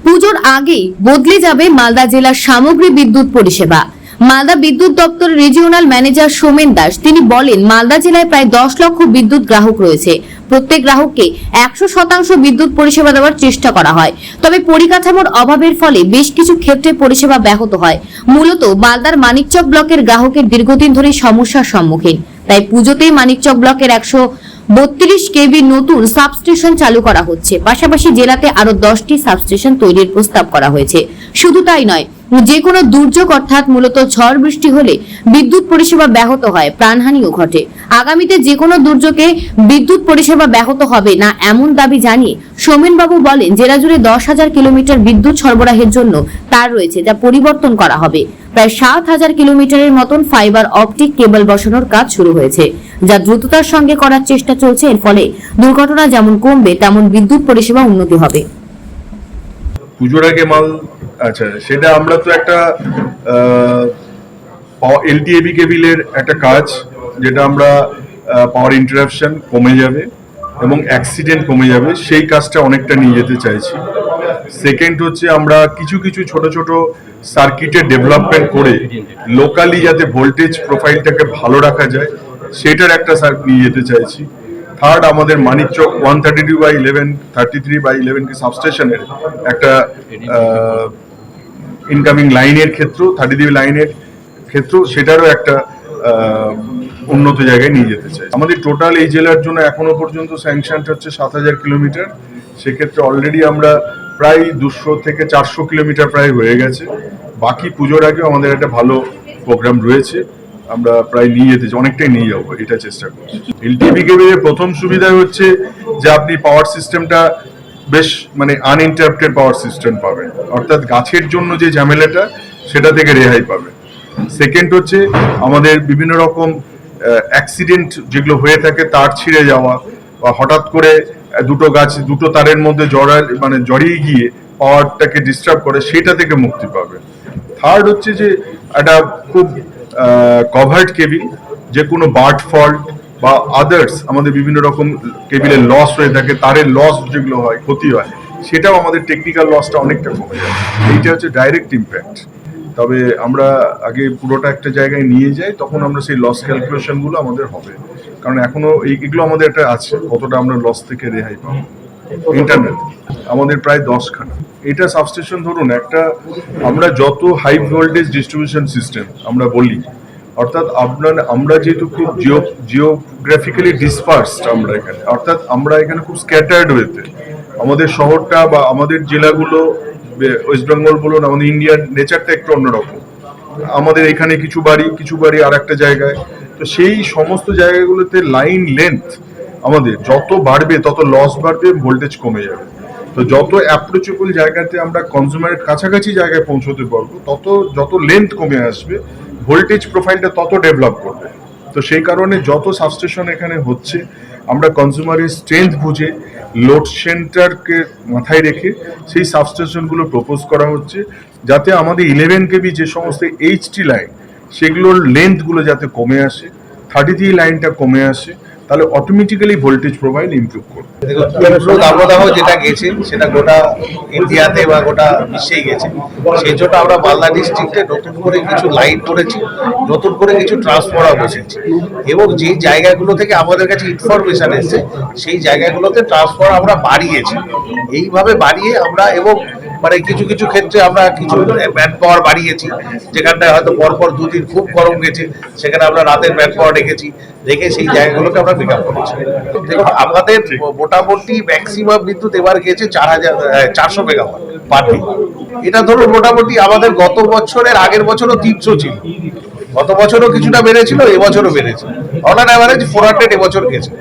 পুজোর আগেই বদলে যাবে মালদা জেলার সামগ্রী বিদ্যুৎ পরিষেবা। মালদা বিদ্যুৎ দপ্তরের রিজিওনাল ম্যানেজার সোমেন দাস তিনি বলেন, মালদা জেলায় প্রায় 10 লক্ষ বিদ্যুৎ গ্রাহক রয়েছে। প্রত্যেক গ্রাহককে 100% বিদ্যুৎ পরিষেবা দেওয়ার চেষ্টা করা হয়। তবে পরিকাঠামোর অভাবের ফলে বেশ কিছু ক্ষেত্রে পরিষেবা ব্যাহত হয়। মূলত মালদার মানিকচক ব্লকের গ্রাহকের দীর্ঘদিন ধরে সমস্যার সম্মুখীন। তাই পুজোতেই মানিকচক ব্লকের 132 কেবি নতুন সাবস্টেশন চালু করা হচ্ছে। পাশাপাশি জেলাতে আরো 10টি সাবস্টেশন তৈরির প্রস্তাব করা হয়েছে। শুধু তাই নয়, যে কোনো দুর্যোগ অর্থাৎ মূলত ঝড় বৃষ্টি হলে বিদ্যুৎ পরিষেবা ব্যাহত হয়, প্রাণহানিও ঘটে। আগামীতে যে কোনো দুর্যোগে বিদ্যুৎ পরিষেবা ব্যাহত হবে না এমন দাবি জানিয়ে সোমেন বাবু বলেন, জেলা জুড়ে 10,000 কিলোমিটার বিদ্যুৎ সরবরাহের জন্য তার রয়েছে, যা পরিবর্তন করা হবে। প্রায় 7,000 কিলোমিটারের মতন ফাইবার অপটিক কেবল বসানোর কাজ শুরু হয়েছে, যা দ্রুততার সঙ্গে করার চেষ্টা চলছে। এর ফলে দুর্ঘটনা যেমন কমবে, তেমন বিদ্যুৎ পরিষেবা উন্নতি হবে। পুজোর আগে মাল আচ্ছা, সেটা আমরা তো একটা এলটিএবি কেবিলের একটা কাজ, যেটা আমরা পাওয়ার ইন্টারাপশন কমে যাবে এবং অ্যাক্সিডেন্ট কমে যাবে, সেই কাজটা অনেকটা নিয়ে যেতে চাইছি। সেকেন্ড হচ্ছে আমরা কিছু কিছু ছোট ছোট সার্কিটের ডেভেলপমেন্ট করে লোকালি যাতে ভোল্টেজ প্রোফাইলটাকে ভালো রাখা যায়, সেটার একটা সার্কিট নিয়ে যেতে চাইছি। থার্ড, আমাদের মানিকচক 132/11 কি সাবস্টেশনের একটা ইনকামিং লাইনের ক্ষেত্র, 33 লাইনের ক্ষেত্র, সেটারও একটা উন্নত জায়গায় নিয়ে যেতে চাই। আমাদের টোটাল এই জেলার জন্য এখনো পর্যন্ত স্যাংশনটা হচ্ছে 7,000 কিলোমিটার। সেক্ষেত্রে অলরেডি আমরা প্রায় 200 থেকে 400 কিলোমিটার প্রায় হয়ে গেছে। বাকি পুজোর আগেও আমাদের একটা ভালো প্রোগ্রাম রয়েছে, আমরা প্রায় নিয়ে যেতে অনেকটাই নিয়ে যাবো, এটা চেষ্টা করছি। এলটিভি কেবিলের প্রথম সুবিধা হচ্ছে যে আপনি পাওয়ার সিস্টেমটা বেশ আনইন্টারাপ্টেড পাওয়ার সিস্টেম পাবেন, অর্থাৎ গাছের জন্য যে ঝামেলাটা সেটা থেকে রেহাই পাবেন। সেকেন্ড হচ্ছে আমাদের বিভিন্ন রকম অ্যাক্সিডেন্ট যেগুলো হয়ে থাকে, তার ছিঁড়ে যাওয়া বা হঠাৎ করে দুটো তারের মধ্যে জড়িয়ে গিয়ে পাওয়ারটাকে ডিস্টার্ব করে, সেটা থেকে মুক্তি পাবে। থার্ড হচ্ছে যে একটা খুব কভার্ড কেবিল, যে কোনো বার্ড ফল্ট বা আদার্স আমাদের বিভিন্ন রকম কেবিলের লস হয়ে থাকে, তারের লস যেগুলো হয়, ক্ষতি হয়, সেটাও আমাদের টেকনিক্যাল লসটা অনেকটা কমে যায়। এইটা হচ্ছে ডাইরেক্ট ইম্প্যাক্ট। তবে আমরা আগে পুরোটা একটা জায়গায় নিয়ে যাই, তখন আমরা সেই লস ক্যালকুলেশনগুলো আমাদের হবে, কারণ এখনো এইগুলো আমাদের একটা আছে, কতটা আমরা লস থেকে রেহাই পাবো। ইন্টারনেট আমাদের প্রায় 10খানা। এটা সাবস্টেশন ধরুন একটা, আমরা যত হাই ভোল্টেজ ডিস্ট্রিবিউশন সিস্টেম আমরা বলি, অর্থাৎ আমরা যেহেতু খুব জিওগ্রাফিক্যালি ডিসপার্সড, আমরা এখানে খুব স্ক্যাটার্ড ওয়েতে, আমাদের শহরটা বা আমাদের জেলাগুলো, ওয়েস্ট বেঙ্গল বলুন, আমাদের ইন্ডিয়ার নেচারটা একটু অন্যরকম। আমাদের এখানে কিছু বাড়ি আর একটা জায়গায়, তো সেই সমস্ত জায়গাগুলোতে লাইন লেন্থ আমাদের যত বাড়বে তত লস বাড়বে, ভোল্টেজ কমে যাবে। তো যত অ্যাপ্রোচেবল জায়গাতে আমরা কনজিউমারের কাছাকাছি জায়গায় পৌঁছতে পারবো, যত লেন্থ কমে আসবে, ভোল্টেজ প্রোফাইলটা তত ডেভেলপ করবে। তো সেই কারণে যত সাবস্টেশন এখানে হচ্ছে, আমরা কনজিউমারের স্ট্রেংথ বুঝে, লোড সেন্টারকে মাথায় রেখে সেই সাবস্টেশনগুলো প্রপোজ করা হচ্ছে, যাতে আমাদের 11 কেবি যে সমস্ত এইচটি লাইন, সেগুলোর লেন্থগুলো যাতে কমে আসে, 33 লাইনটা কমে আসে, তাহলে অটোমেটিক্যালি ভোল্টেজ প্রোফাইল ইমপ্রুভ করবে। দাবদাহ যেটা গেছে সেটা গোটা ইন্ডিয়াতে বা গোটা বিশ্বেই গেছে। সেই জন্য আমরা মালদা ডিস্ট্রিক্টে নতুন করে কিছু লাইন করেছি, নতুন করে কিছু ট্রান্সফর্মার বসেছি, এবং যে জায়গাগুলো থেকে আমাদের কাছে ইনফরমেশন এসেছে সেই জায়গাগুলোতে ট্রান্সফর্মার আমরা বাড়িয়েছি। এইভাবে বাড়িয়ে আমরা, এবং কিছু কিছু ক্ষেত্রে আমরা কিছু ম্যান পাওয়ার বাড়িয়েছি, যেখানটায় হয়তো পরপর 2 দিন খুব গরম গেছে, সেখানে আমরা রাতের ম্যান পাওয়ার রেখে সেই জায়গাগুলোকে আমরা পিক আপ করেছি। দেখুন, আমাদের মোটামুটি ম্যাক্সিমাম বিদ্যুৎ এবার গেছে 400 মেগাওয়াট পার ডে। এটা ধরুন মোটামুটি আমাদের গত বছরের আগের বছরও 300 ছিল, গত বছরও কিছুটা বেড়েছিল, এবছরও বেড়েছে। অন অ্যান অ্যাভারেজ 400 এবছর গেছে।